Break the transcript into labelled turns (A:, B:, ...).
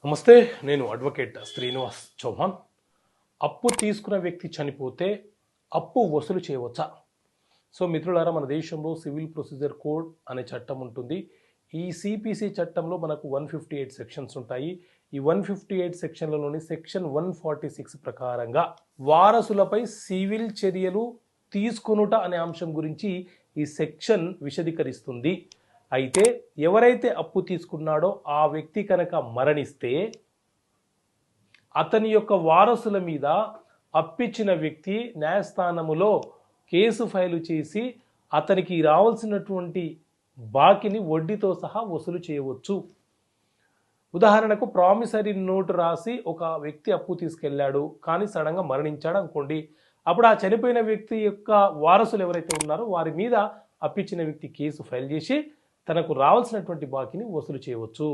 A: నమస్తే, నేను అడ్వకేట్ శ్రీనివాస్ చౌహాన్. అప్పు తీసుకున్న వ్యక్తి చనిపోతే అప్పు వసూలు చేయవచ్చా? సో మిత్రులారా, మన దేశంలో సివిల్ ప్రొసీజర్ కోడ్ అనే చట్టం ఉంటుంది. ఈ సిపిసి చట్టంలో మనకు 158 సెక్షన్స్ ఉంటాయి. ఈ 158 సెక్షన్లలోని సెక్షన్ 146 ప్రకారంగా వారసులపై సివిల్ చర్యలు తీసుకొనుట అనే అంశం గురించి ఈ సెక్షన్ విశదీకరిస్తుంది. అయితే ఎవరైతే అప్పు తీసుకున్నాడో ఆ వ్యక్తి కనుక మరణిస్తే అతని యొక్క వారసుల మీద అప్పిచ్చిన వ్యక్తి న్యాయస్థానములో కేసు ఫైలు చేసి అతనికి రావాల్సినటువంటి బాకీని వడ్డీతో సహా వసూలు చేయవచ్చు. ఉదాహరణకు ప్రామిసరీ నోటు రాసి ఒక వ్యక్తి అప్పు తీసుకెళ్ళాడు, కానీ సడన్గా మరణించాడు అనుకోండి. అప్పుడు ఆ చనిపోయిన వ్యక్తి యొక్క వారసులు ఎవరైతే ఉన్నారో వారి మీద అప్పిచ్చిన వ్యక్తి కేసు ఫైల్ చేసి తనకు రావాల్సినటువంటి బాకీని వసూలు చేయవచ్చు.